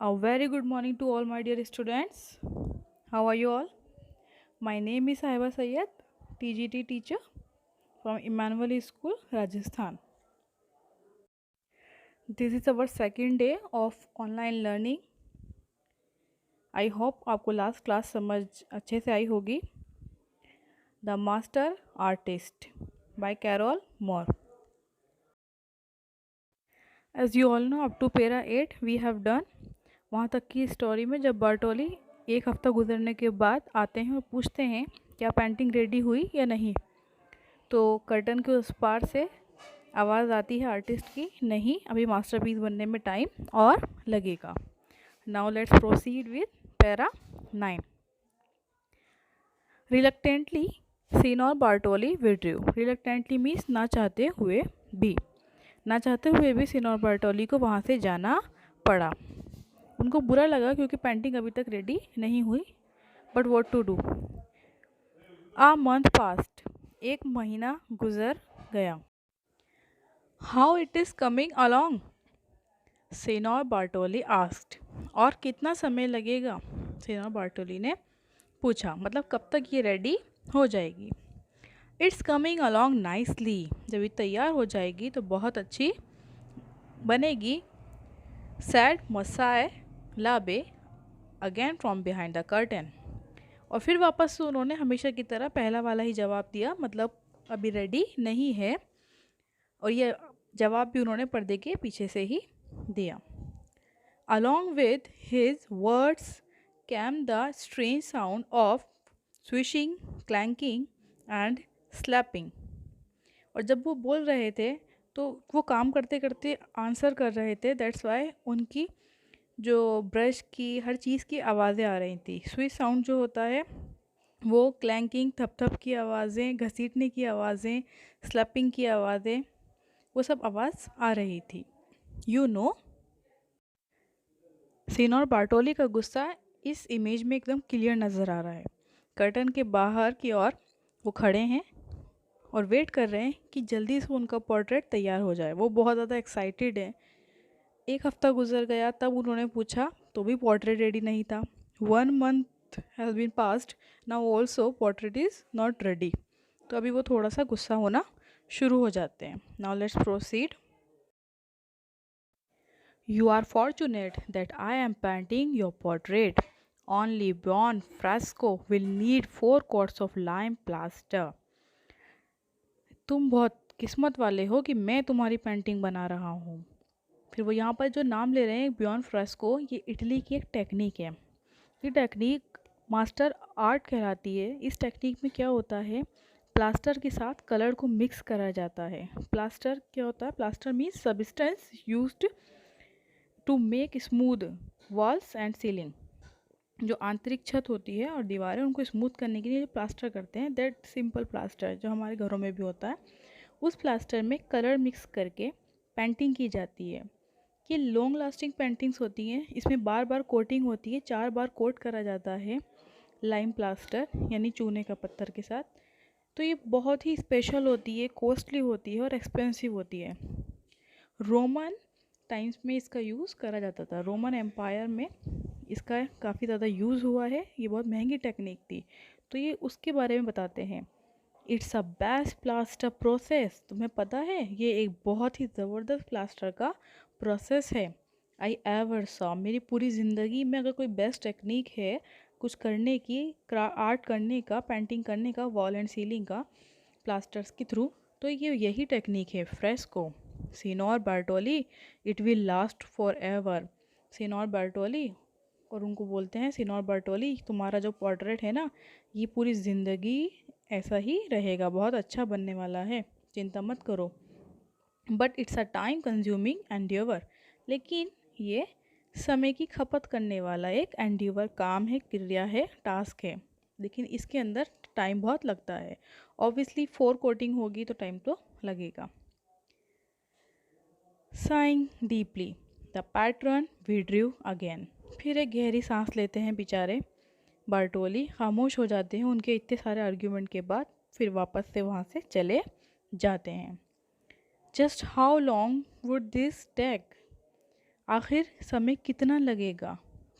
A very good morning to all my dear students. How are you all? My name is Saiba Sayed, TGT teacher from Emmanuel School, Rajasthan. This is our second day of online learning. I hope आपको last class समझ अच्छे से आई होगी. The Master Artist by Carol Moore. As you all know, up to para 8 we have done. वहाँ तक की story में जब बर्टोली एक हफ़्ता गुजरने के बाद आते हैं और पूछते हैं क्या पेंटिंग रेडी हुई या नहीं, तो कर्टन के उस पार से आवाज़ आती है आर्टिस्ट की, नहीं अभी मास्टरपीस बनने में टाइम और लगेगा. Now let's proceed with para 9. Reluctantly Signor Bartoli withdrew. Reluctantly means ना चाहते हुए भी. ना चाहते हुए भी सीनोर बार्टोली को वहाँ से जाना पड़ा. उनको बुरा लगा क्योंकि पेंटिंग अभी तक रेडी नहीं हुई. But what to do. A month past. एक महीना गुजर गया. How it is coming along. Signor Bartoli asked. और कितना समय लगेगा, सीनोर बार्टोली ने पूछा. मतलब कब तक ये रेडी हो जाएगी. It's coming along nicely. जब ये तैयार हो जाएगी तो बहुत अच्छी बनेगी. सैड मसाए लाबे again from behind the curtain. और फिर वापस से उन्होंने हमेशा की तरह पहला वाला ही जवाब दिया, मतलब अभी रेडी नहीं है. और ये जवाब भी उन्होंने पर्दे के पीछे से ही दिया. Along with his words came the strange sound of swishing, clanking and slapping. और जब वो बोल रहे थे तो वो काम करते करते आंसर कर रहे थे. दैट्स वाई उनकी जो ब्रश की हर चीज़ की आवाज़ें आ रही थी. स्विच साउंड जो होता है वो क्लैंकिंग, थप की आवाज़ें, घसीटने की आवाज़ें, स्लैपिंग की आवाज़ें, वो सब आवाज़ आ रही थी. You know. सीनोर बार्टोली का गुस्सा इस इमेज में एकदम क्लियर नज़र आ रहा है. कर्टन के बाहर की ओर वो खड़े हैं और वेट कर रहे हैं कि जल्दी से उनका पोर्ट्रेट तैयार हो जाए. वो बहुत ज़्यादा एक्साइटेड है. एक हफ़्ता गुजर गया तब उन्होंने पूछा तो भी पोर्ट्रेट रेडी नहीं था. 1 month has been passed now also portrait is not ready. तो अभी वो थोड़ा सा गुस्सा होना शुरू हो जाते हैं. Now let's proceed. You are fortunate that I am painting your portrait. Only Buon Fresco will need 4 coats of lime plaster. तुम बहुत किस्मत वाले हो कि मैं तुम्हारी पेंटिंग बना रहा हूँ. फिर वो यहाँ पर जो नाम ले रहे हैं बियॉन फ्रेस्को, ये इटली की एक टेक्निक है. ये टेक्निक मास्टर आर्ट कहलाती है. इस टेक्निक में क्या होता है, प्लास्टर के साथ कलर को मिक्स करा जाता है. प्लास्टर क्या होता है, plaster means substance used to make smooth walls and ceiling. जो आंतरिक छत होती है और दीवारें, उनको स्मूथ करने के लिए जो प्लास्टर करते हैं, दैट सिंपल प्लास्टर जो हमारे घरों में भी होता है, उस प्लास्टर में कलर मिक्स करके पेंटिंग की जाती है. ये लॉन्ग लास्टिंग पेंटिंग्स होती हैं. इसमें बार बार कोटिंग होती है. 4 बार कोट करा जाता है लाइम प्लास्टर यानी चूने का पत्थर के साथ. तो ये बहुत ही स्पेशल होती है, कॉस्टली होती है और एक्सपेंसिव होती है. रोमन टाइम्स में इसका यूज़ करा जाता था. रोमन एम्पायर में इसका काफ़ी ज़्यादा यूज़ हुआ है. ये बहुत महंगी टेक्निक थी. तो ये उसके बारे में बताते हैं. It's a best plaster process. तुम्हें पता है ये एक बहुत ही ज़बरदस्त प्लास्टर का प्रोसेस है. I ever saw. मेरी पूरी ज़िंदगी में अगर कोई बेस्ट टेक्निक है कुछ करने की, आर्ट करने का, पेंटिंग करने का, वॉल एंड सीलिंग का प्लास्टर्स के थ्रू, तो ये यही टेक्निक है, fresco. Signor Bartoli it will last for ever. Signor Bartoli, और उनको बोलते हैं सीनोर बार्टोली, तुम्हारा जो पोर्ट्रेट है ना ये पूरी ज़िंदगी ऐसा ही रहेगा, बहुत अच्छा बनने वाला है, चिंता मत करो. But it's a time consuming endeavour. लेकिन ये समय की खपत करने वाला एक एंड्योवर काम है, क्रिया है, टास्क है. लेकिन इसके अंदर टाइम बहुत लगता है. ऑब्वियसली 4 कोटिंग होगी तो टाइम तो लगेगा. Sighing deeply the patron withdrew again. फिर एक गहरी सांस लेते हैं बेचारे बार्टोली, खामोश हो जाते हैं उनके इतने सारे आर्ग्यूमेंट के बाद. फिर वापस से वहाँ से चले जाते हैं. Just how long would this take. आखिर समय कितना लगेगा?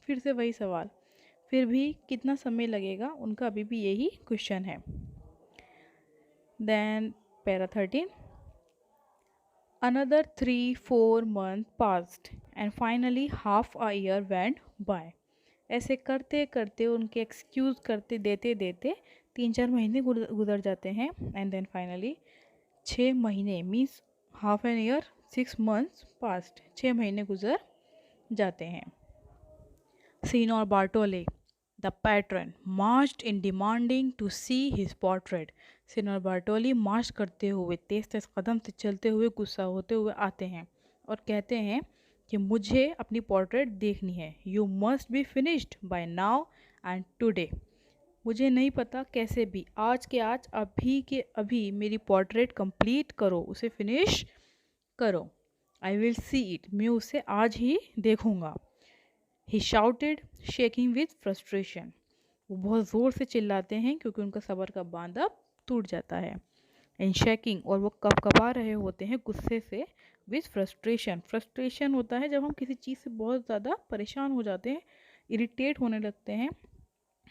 फिर से वही सवाल, फिर भी कितना समय लगेगा, उनका अभी भी यही क्वेश्चन है। Then para 13, another 3-4 months passed and finally half a year went by. ऐसे करते करते उनके एक्सक्यूज़ करते देते देते 3-4 महीने गुजर जाते हैं, एंड देन फाइनली 6 महीने means half an year, 6 months past, 6 महीने गुजर जाते हैं। Signor Bartoli, the patron, marched in demanding to see his portrait. Sinor बार्टोली मार्च करते हुए तेज तेज कदम से चलते हुए गुस्सा होते हुए आते हैं और कहते हैं कि मुझे अपनी पोर्ट्रेट देखनी है। You must be finished by now and today. मुझे नहीं पता कैसे भी, आज के आज, अभी के अभी मेरी पोर्ट्रेट कंप्लीट करो, उसे फिनिश करो। आई विल सी इट, मैं उसे आज ही देखूंगा। ही शाउटेड शेकिंग विथ फ्रस्ट्रेशन। वो बहुत ज़ोर से चिल्लाते हैं क्योंकि उनका सब्र का बांध अब टूट जाता है। एंड शेकिंग, और वो कपकपा रहे होते हैं गुस्से से। विथ फ्रस्ट्रेशन, फ्रस्ट्रेशन होता है जब हम किसी चीज़ से बहुत ज़्यादा परेशान हो जाते हैं, इरिटेट होने लगते हैं।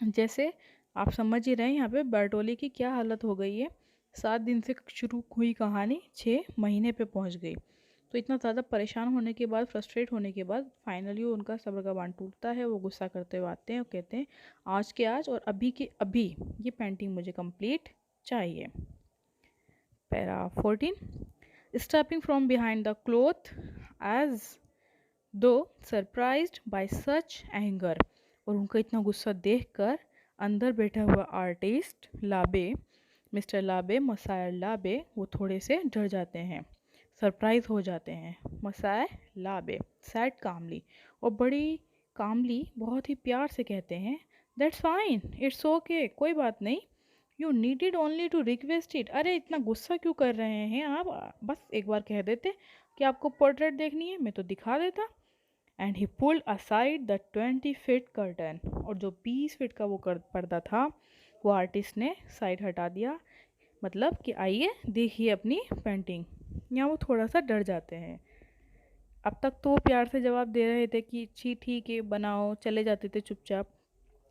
जैसे आप समझ ही रहे हैं यहाँ पे बर्टोली की क्या हालत हो गई है। 7 दिन से शुरू हुई कहानी 6 महीने पे पहुँच गई। तो इतना ज़्यादा परेशान होने के बाद, फ्रस्ट्रेट होने के बाद फाइनली उनका सब्र का बांध टूटता है। वो गुस्सा करते हुए आते हैं और कहते हैं आज के आज और अभी के अभी ये पेंटिंग मुझे कंप्लीट चाहिए। Para 14, stepping from behind the cloth as though surprised by such anger. और उनका इतना गुस्सा देखकर अंदर बैठा हुआ आर्टिस्ट लाबे, मिस्टर लाबे, मसायर लाबे, वो थोड़े से डर जाते हैं, सरप्राइज हो जाते हैं। मसाय लाबे सैड कामली, और बड़ी कामली बहुत ही प्यार से कहते हैं दैट्स फाइन, इट्स ओके, कोई बात नहीं। You needed only to request it. अरे इतना गुस्सा क्यों कर रहे हैं आप, बस एक बार कह देते कि आपको पोर्ट्रेट देखनी है, मैं तो दिखा देता। And he pulled aside the 20 feet curtain. और जो 20 feet का वो पर्दा था वो आर्टिस्ट ने साइड हटा दिया, मतलब कि आइए देखिए अपनी पेंटिंग। यहाँ वो थोड़ा सा डर जाते हैं। अब तक तो वो प्यार से जवाब दे रहे थे कि जी ठीक है बनाओ, चले जाते थे चुपचाप।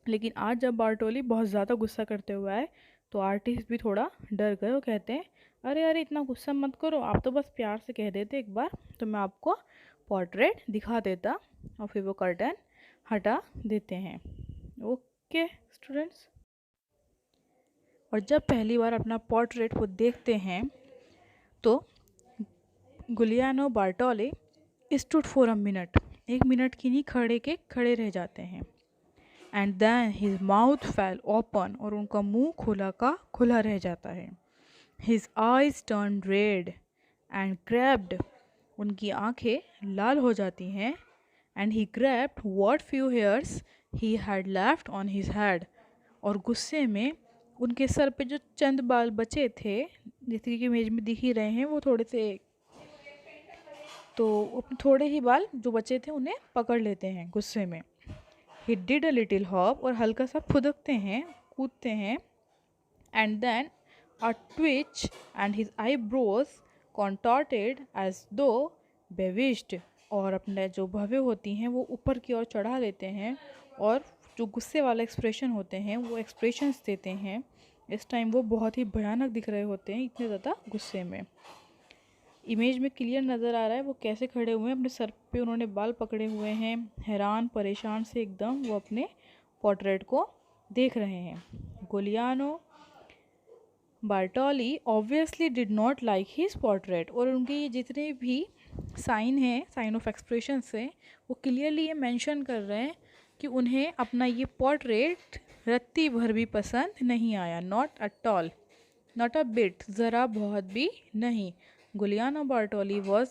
लेकिन आज जब बार्टोली बहुत ज़्यादा गुस्सा करते हुए आए तो आर्टिस्ट भी थोड़ा डर गए। वो कहते हैं अरे अरे इतना गुस्सा मत करो, आप तो बस प्यार से कह देते एक बार तो मैं आपको पोर्ट्रेट दिखा देता। और फिर वो कर्टन हटा देते हैं। ओके स्टूडेंट्स, और जब पहली बार अपना पोर्ट्रेट वो देखते हैं तो Giuliano Bartoli stood for a minute, 1 minute की नहीं खड़े के खड़े रह जाते हैं। And then his mouth fell open, और उनका मुंह खुला का खुला रह जाता है। His eyes turn red and grabbed, उनकी आंखें लाल हो जाती हैं। And he grabbed what few hairs he had left on his head, और गुस्से में उनके सर पे जो चंद बाल बचे थे, जैसे कि इमेज में दिख ही रहे हैं, वो थोड़े से, तो थोड़े ही बाल जो बचे थे उन्हें पकड़ लेते हैं गुस्से में। He did a little hop, और हल्का सा फुदकते हैं, कूदते हैं। And then a twitch and his eyebrows contorted as though bewitched, और अपने जो भवें होती हैं वो ऊपर की ओर चढ़ा लेते हैं और जो गुस्से वाले एक्सप्रेशन होते हैं वो एक्सप्रेशंस देते हैं। इस टाइम वो बहुत ही भयानक दिख रहे होते हैं, इतने ज़्यादा गुस्से में। इमेज में क्लियर नज़र आ रहा है वो कैसे खड़े हुए हैं, अपने सर पे उन्होंने बाल पकड़े हुए हैं, हैरान परेशान से एकदम वो अपने पोर्ट्रेट को देख रहे हैं। Giuliano Bartoli obviously did not like his portrait, और उनके ये जितने भी साइन हैं, साइन ऑफ एक्सप्रेशन से, वो क्लियरली ये मेंशन कर रहे हैं कि उन्हें अपना ये पोर्ट्रेट रत्ती भर भी पसंद नहीं आया। Not at all, not a bit, ज़रा बहुत भी नहीं। गुलियानो बार्टोली वॉज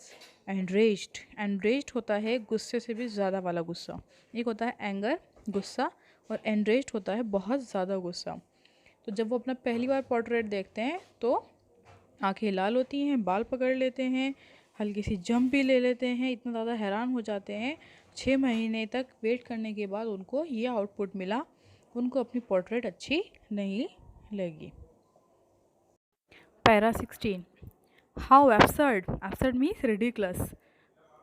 एनरेज्ड। एनरेज्ड होता है गुस्से से भी ज़्यादा वाला गुस्सा। एक होता है एंगर, गुस्सा, और एनरेज्ड होता है बहुत ज़्यादा गुस्सा। तो जब वो अपना पहली बार पोर्ट्रेट देखते हैं तो आंखें लाल होती हैं, बाल पकड़ लेते हैं, हल्की सी जंप भी ले लेते हैं, इतना ज़्यादा हैरान हो जाते हैं। 6 महीने तक वेट करने के बाद उनको ये आउटपुट मिला, उनको अपनी पोर्ट्रेट अच्छी नहीं लगी। Para 16, how absurd, absurd means ridiculous,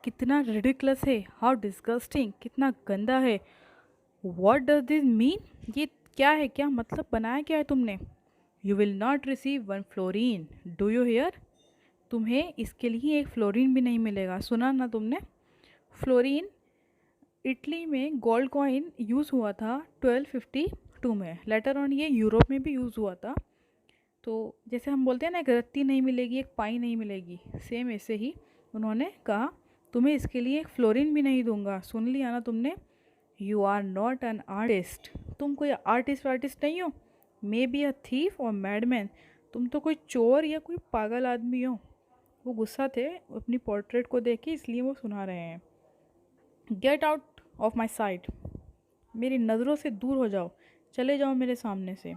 कितना रिडिकुलस है, हाउ डिस्गस्टिंग, कितना गंदा है। वॉट डज दिस मीन, ये क्या है, क्या मतलब बनाया क्या है तुमने। You will not receive one florin, do you hear, तुम्हें इसके लिए एक फ्लोरिन भी नहीं मिलेगा, सुना ना तुमने। फ्लोरिन इटली में गोल्ड कॉइन यूज़ हुआ था 1252 में, लेटर ऑन ये यूरोप में भी यूज़ हुआ था। तो जैसे हम बोलते हैं ना, एक रत्ती नहीं मिलेगी, एक पाई नहीं मिलेगी, सेम ऐसे ही उन्होंने कहा तुम्हें इसके लिए एक फ्लोरिन भी नहीं दूंगा, सुन लिया ना तुमने। You are not an artist, तुम कोई आर्टिस्ट नहीं हो। मे बी अ थीफ और मैडमैन, तुम तो कोई चोर या कोई पागल आदमी हो। वो गुस्सा थे अपनी पोर्ट्रेट को देख के, इसलिए वो सुना रहे हैं। Get out of my site, मेरी नज़रों से दूर हो जाओ, चले जाओ मेरे सामने से।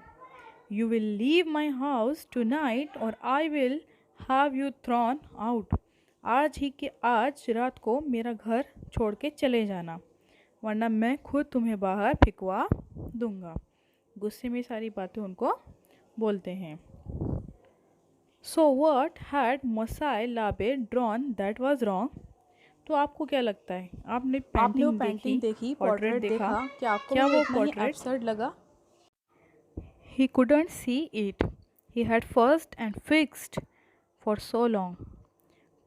You will leave my house tonight और I will have you thrown out, आज ही के आज रात को मेरा घर छोड़ के चले जाना, वरना मैं खुद तुम्हें बाहर फिकवा दूंगा। गुस्से में सारी बातें उनको बोलते हैं। सो वट हैड मोसाई लाबे ड्रॉन दैट वॉज रॉन्ग, तो आपको क्या लगता है, आपने वो पेंटिंग पेंटिंग देखी, पोर्ट्रेट पोर्ट्रेट देखा, देखा, क्या आपको क्या वो वो इतना ही पोर्ट्रेट। एब्सर्ड लगा? He couldn't see it. He had fussed and fixed for so long.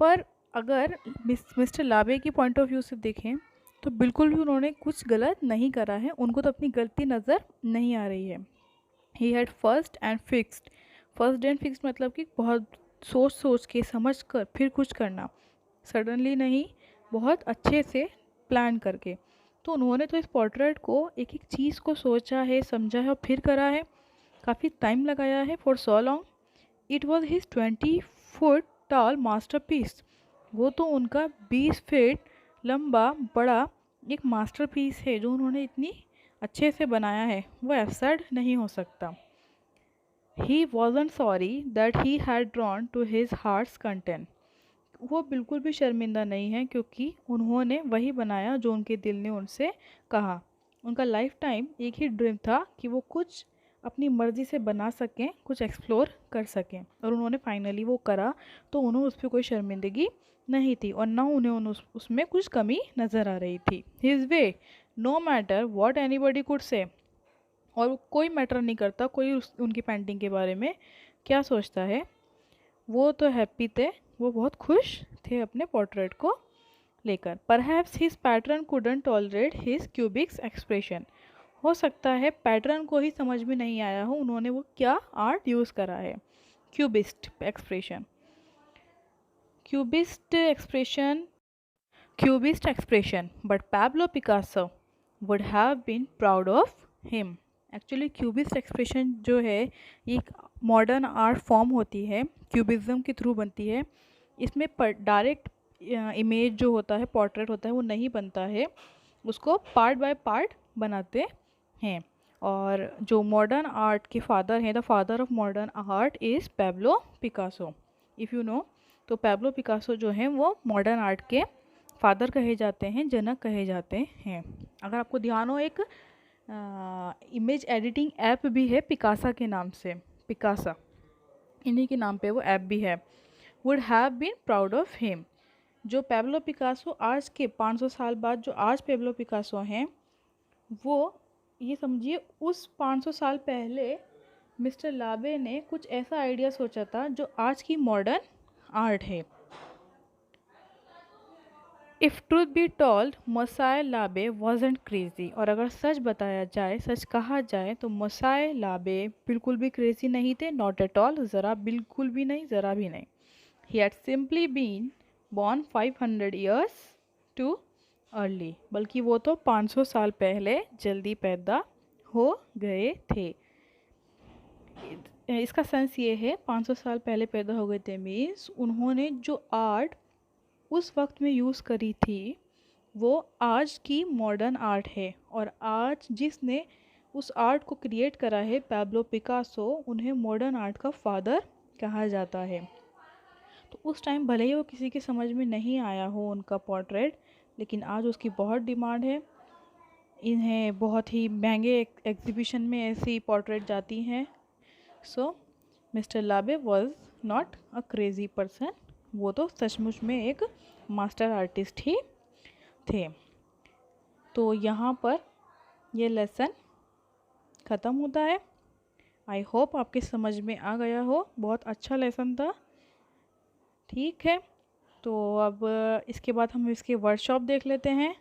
पर अगर मिस्टर लाबे की पॉइंट ऑफ व्यू से देखें तो बिल्कुल भी उन्होंने कुछ गलत नहीं करा है, उनको तो अपनी गलती नज़र नहीं आ रही है। He had first and fixed, first and fixed मतलब कि बहुत सोच सोच के समझ कर फिर कुछ करना, सडनली नहीं, बहुत अच्छे से प्लान करके। तो उन्होंने तो इस पोर्ट्रेट को एक एक चीज़ को सोचा है, समझा है और फिर करा है, काफ़ी टाइम लगाया है। For so long, it was his 20 foot tall masterpiece, वो तो उनका 20 फीट लंबा बड़ा एक मास्टर पीस है जो उन्होंने इतनी अच्छे से बनाया है, वो एब्सर्ड नहीं हो सकता। He wasn't sorry that he had drawn to his heart's content, वो बिल्कुल भी शर्मिंदा नहीं है क्योंकि उन्होंने वही बनाया जो उनके दिल ने उनसे कहा। उनका लाइफ टाइम एक ही ड्रीम था कि वो कुछ अपनी मर्ज़ी से बना सकें, कुछ एक्सप्लोर कर सकें, और उन्होंने फाइनली वो करा। तो उन्हें उस पर कोई शर्मिंदगी नहीं थी और ना उन्हें उसमें कुछ कमी नज़र आ रही थी। His way, no matter what anybody could say, और कोई मैटर नहीं करता कोई उनकी पेंटिंग के बारे में क्या सोचता है, वो तो हैप्पी थे, वो बहुत खुश थे अपने पोर्ट्रेट को लेकर। Perhaps his pattern couldn't tolerate his cubics expression, हो सकता है पैटर्न को ही समझ में नहीं आया हो उन्होंने वो क्या आर्ट यूज़ करा है। Cubist expression, cubist expression, cubist expression, but Pablo Picasso would have been proud of him. Actually cubist expression जो है ये एक मॉडर्न आर्ट फॉर्म होती है, क्यूबिज्म के थ्रू बनती है। इसमें डायरेक्ट इमेज जो होता है, पोर्ट्रेट होता है, वो नहीं बनता है, उसको पार्ट बाय पार्ट बनाते हैं। और जो मॉडर्न आर्ट के फादर हैं, the father of modern art is Pablo Picasso, if you know. तो पैब्लो पिकासो जो हैं वो मॉडर्न आर्ट के फादर कहे जाते हैं, जनक कहे जाते हैं। अगर आपको ध्यान हो, एक इमेज एडिटिंग ऐप भी है पिकासा के नाम से, पिकासा इन्हीं के नाम पे वो ऐप भी है। Would have been proud of him, जो पैब्लो पिकासो आज के 500 साल बाद जो आज पैब्लो पिकासो हैं, वो ये समझिए उस 500 साल पहले मिस्टर लाबे ने कुछ ऐसा आइडिया सोचा था जो आज की मॉडर्न आर्ट है। इफ़ ट्रूथ बी टोल्ड, मोसाई लाबे वॉजेंट क्रेजी, और अगर सच बताया जाए, सच कहा जाए, तो मोसाई लाबे बिल्कुल भी क्रेजी नहीं थे, नॉट एट ऑल, ज़रा बिल्कुल भी नहीं, ज़रा भी नहीं। He had simply been born 500 years too early, बल्कि वो तो 500 साल पहले जल्दी पैदा हो गए थे। इसका सेंस ये है, 500 साल पहले पैदा हो गए थे मीन्स उन्होंने जो आर्ट उस वक्त में यूज़ करी थी वो आज की मॉडर्न आर्ट है, और आज जिसने उस आर्ट को क्रिएट करा है, पैब्लो पिकासो, उन्हें मॉडर्न आर्ट का फादर कहा जाता है। तो उस टाइम भले ही वो किसी के समझ में नहीं आया हो उनका पोर्ट्रेट, लेकिन आज उसकी बहुत डिमांड है, इन्हें बहुत ही महंगे एग्जीबिशन में ऐसी पोर्ट्रेट जाती हैं। सो मिस्टर लाबे was not a crazy person, वो तो सचमुच में एक मास्टर आर्टिस्ट ही थे। तो यहाँ पर ये लेसन ख़त्म होता है। आई होप आपके समझ में आ गया हो, बहुत अच्छा लेसन था। ठीक है, तो अब इसके बाद हम इसके वर्कशॉप देख लेते हैं।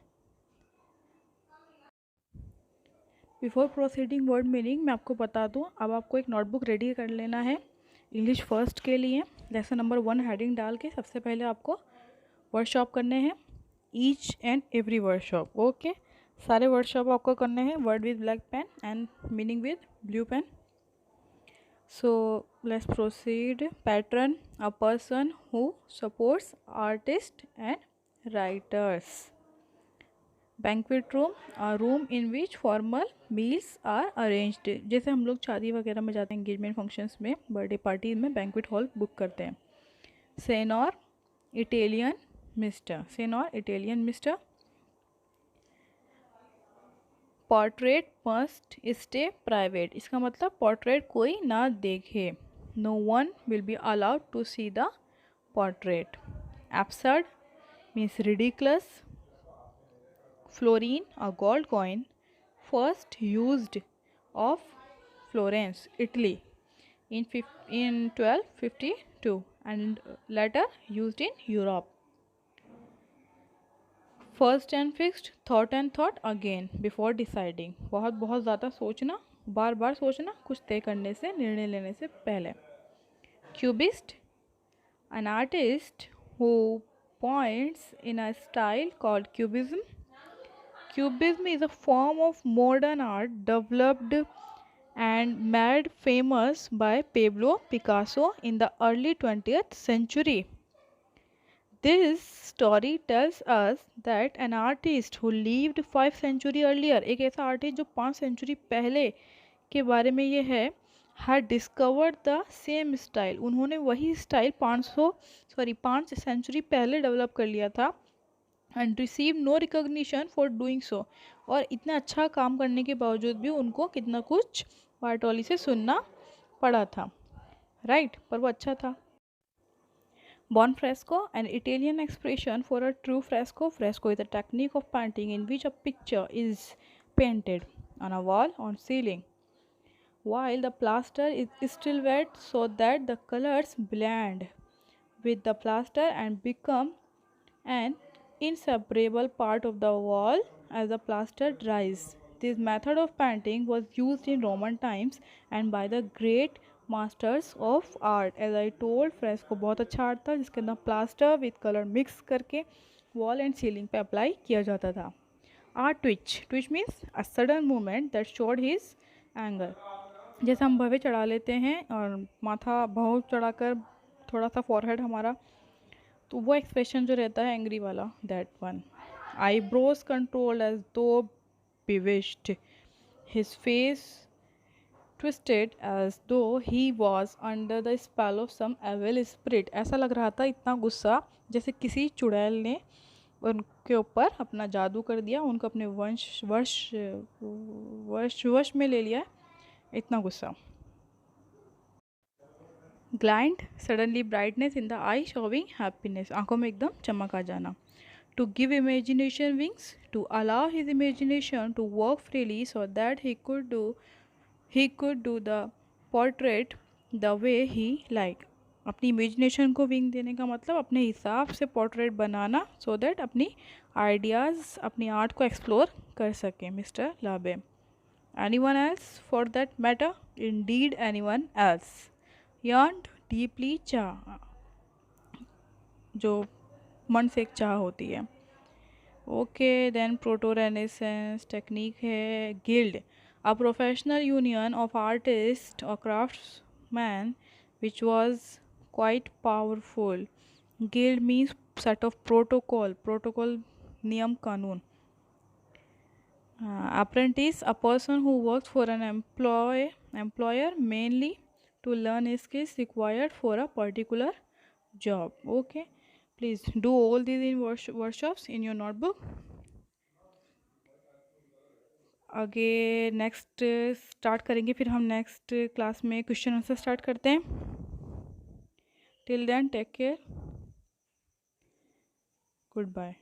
बिफोर प्रोसीडिंग वर्ड मीनिंग मैं आपको बता दूं, अब आपको एक नोटबुक रेडी कर लेना है इंग्लिश फर्स्ट के लिए। लेसन नंबर 1 हेडिंग डाल के सबसे पहले आपको वर्कशॉप करने हैं, each and every workshop. Okay, सारे वर्कशॉप आपको करने हैं, word with black pen and meaning with blue pen. So let's proceed. Patron, a person who supports artists and writers. Banquet room, a room in which formal meals are arranged. जैसे हम लोग शादी वगैरह में जाते हैं, एंगेजमेंट फंक्शंस में, birthday party में बैंक्वेट हॉल बुक करते हैं। Senor, Italian mister. Senor, Italian mister. Portrait must stay private, इसका मतलब पोर्ट्रेट कोई ना देखे। No one will be allowed to see the portrait. Absurd means ridiculous. Florin, a gold coin first used of Florence, Italy in 1252 and later used in Europe. First and fixed, thought and thought again before deciding, बहुत बहुत ज़्यादा सोचना, बार बार सोचना कुछ तय करने से, निर्णय लेने से पहले। Cubist, an artist who points in a style called cubism. Cubism is a form of modern art developed and made famous by Pablo Picasso in the early 20th century. This story tells us that an artist who lived 5 century earlier, एक ऐसा artist जो 5 century पहले के बारे में ये है, had discovered the same style, उन्होंने वही स्टाइल 5 सेंचुरी पहले डेवलप कर लिया था, and receive no recognition for doing so, और इतना अच्छा काम करने के बावजूद भी उनको कितना कुछ बारटोली से सुनना पड़ा था, राइट पर वो अच्छा था। Buon fresco, an Italian expression for a true fresco. Fresco is a technique of painting in which a picture is painted on a wall or ceiling while the plaster is still wet so that the colors blend with the plaster and become an inseparable part of the wall as the plaster dries. This method of painting was used in Roman times and by the great masters of art. As I told, fresco बहुत अच्छा art था जिसके अंदर plaster with colour mix करके wall and ceiling पे apply किया जाता था। Are twitch, twitch means a sudden movement that showed his anger, जैसे हम भवे चढ़ा लेते हैं और माथा भव चढ़ाकर थोड़ा सा फॉरहेड हमारा, तो वो एक्सप्रेशन जो रहता है एंग्री वाला, that one. Eyebrows controlled as though bewitched, his face twisted as though he was under the spell of some evil spirit, ऐसा लग रहा था इतना गुस्सा जैसे किसी चुड़ैल ने उनके ऊपर अपना जादू कर दिया, उनको अपने वश में ले लिया, इतना गुस्सा। Gland, suddenly brightness in the eye showing happiness, आंखों में एकदम चमक आ जाना। To give imagination wings, to allow his imagination to work freely so that he could do the portrait the way he like, अपनी इमेजिनेशन को wing देने का मतलब अपने हिसाब से पोर्ट्रेट बनाना सो दैट अपनी आइडियाज़, अपनी आर्ट को एक्सप्लोर कर सकें। मिस्टर लाबे, anyone else for that matter, indeed anyone else, yearned deeply, चाह, जो मन से एक चाह होती है। Okay then proto renaissance technique है। Guild, a professional union of artist और craftsman which was quite powerful. Guild means set of protocol, protocol नियम कानून। apprentice, a person who works for an employer mainly to learn skills required for a particular job. Okay, please do all these in workshops in your notebook. आगे next start करेंगे, फिर हम next class में question answer start करते हैं। Till then take care. Goodbye.